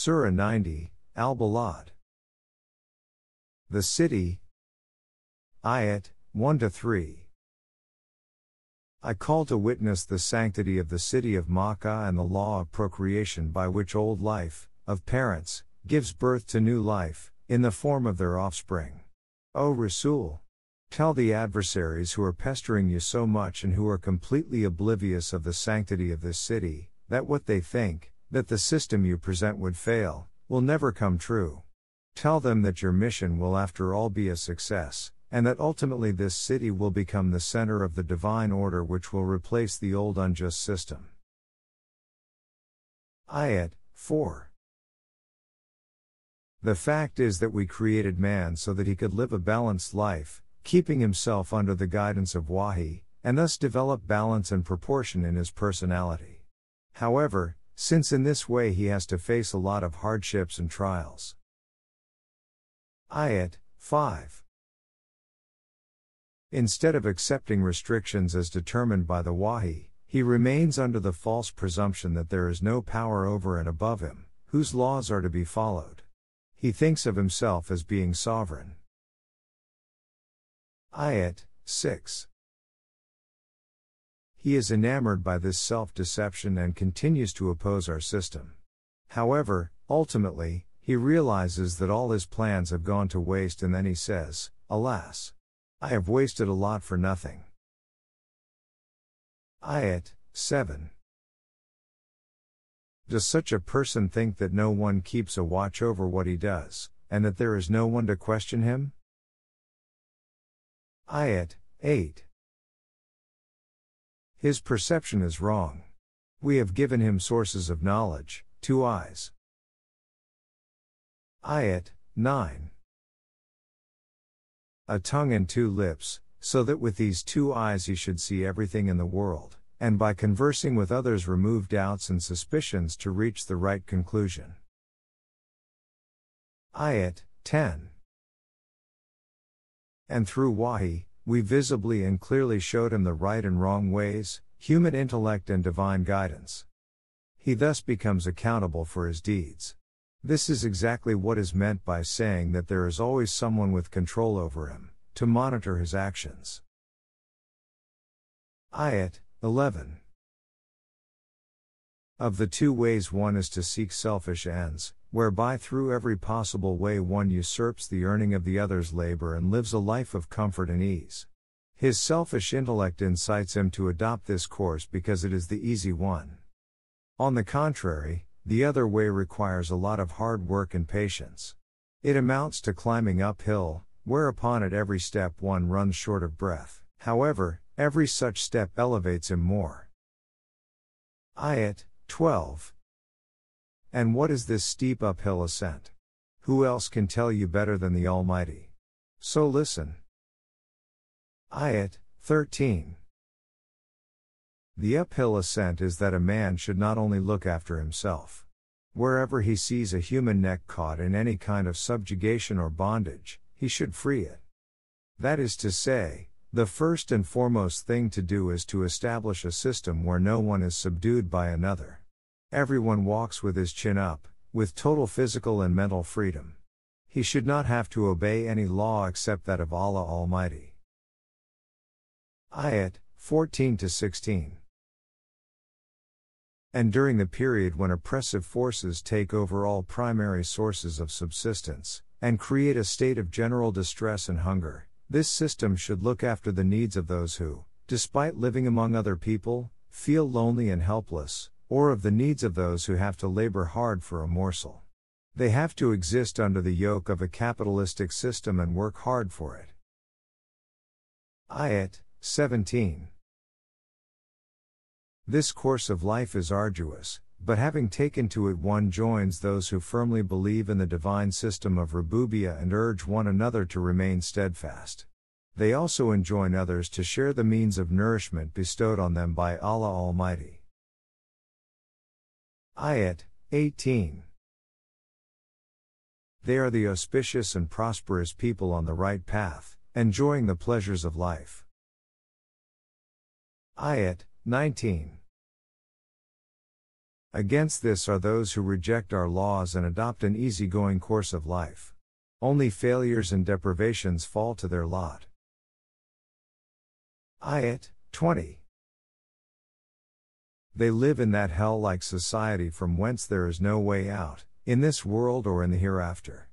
Surah 90, Al-Balad. The city. Ayat 1-3. I call to witness the sanctity of the city of Makkah and the law of procreation by which old life, of parents, gives birth to new life, in the form of their offspring. O Rasul! Tell the adversaries who are pestering you so much and who are completely oblivious of the sanctity of this city, that what they think, that the system you present would fail, will never come true. Tell them that your mission will after all be a success, and that ultimately this city will become the center of the divine order which will replace the old unjust system. Ayat 4. The fact is that we created man so that he could live a balanced life, keeping himself under the guidance of wahi, and thus develop balance and proportion in his personality. However, since in this way he has to face a lot of hardships and trials. Ayat 5. Instead of accepting restrictions as determined by the wahi, he remains under the false presumption that there is no power over and above him, whose laws are to be followed. He thinks of himself as being sovereign. Ayat 6. He is enamored by this self-deception and continues to oppose our system. However, ultimately, he realizes that all his plans have gone to waste and then he says, "Alas! I have wasted a lot for nothing." Ayat 7. Does such a person think that no one keeps a watch over what he does, and that there is no one to question him? Ayat 8. His perception is wrong. We have given him sources of knowledge, 2 eyes. Ayat 9. A tongue and 2 lips, so that with these 2 eyes he should see everything in the world, and by conversing with others remove doubts and suspicions to reach the right conclusion. Ayat 10. And through wahi, we visibly and clearly showed him the right and wrong ways, human intellect and divine guidance. He thus becomes accountable for his deeds. This is exactly what is meant by saying that there is always someone with control over him, to monitor his actions. Ayat 11. Of the 2 ways, one is to seek selfish ends, whereby through every possible way one usurps the earning of the other's labor and lives a life of comfort and ease. His selfish intellect incites him to adopt this course because it is the easy one. On the contrary, the other way requires a lot of hard work and patience. It amounts to climbing uphill, whereupon at every step one runs short of breath. However, every such step elevates him more. Ayat 12. And what is this steep uphill ascent? Who else can tell you better than the Almighty? So listen. Ayat 13. The uphill ascent is that a man should not only look after himself. Wherever he sees a human neck caught in any kind of subjugation or bondage, he should free it. That is to say, the first and foremost thing to do is to establish a system where no one is subdued by another. Everyone walks with his chin up, with total physical and mental freedom. He should not have to obey any law except that of Allah Almighty. Ayat 14-16. And during the period when oppressive forces take over all primary sources of subsistence, and create a state of general distress and hunger, this system should look after the needs of those who, despite living among other people, feel lonely and helpless, or of the needs of those who have to labor hard for a morsel. They have to exist under the yoke of a capitalistic system and work hard for it. Ayat 17. This course of life is arduous, but having taken to it one joins those who firmly believe in the divine system of Rububiyyah and urge one another to remain steadfast. They also enjoin others to share the means of nourishment bestowed on them by Allah Almighty. Ayat 18. They are the auspicious and prosperous people on the right path, enjoying the pleasures of life. Ayat 19. Against this are those who reject our laws and adopt an easygoing course of life. Only failures and deprivations fall to their lot. Ayat 20. They live in that hell-like society from whence there is no way out, in this world or in the hereafter.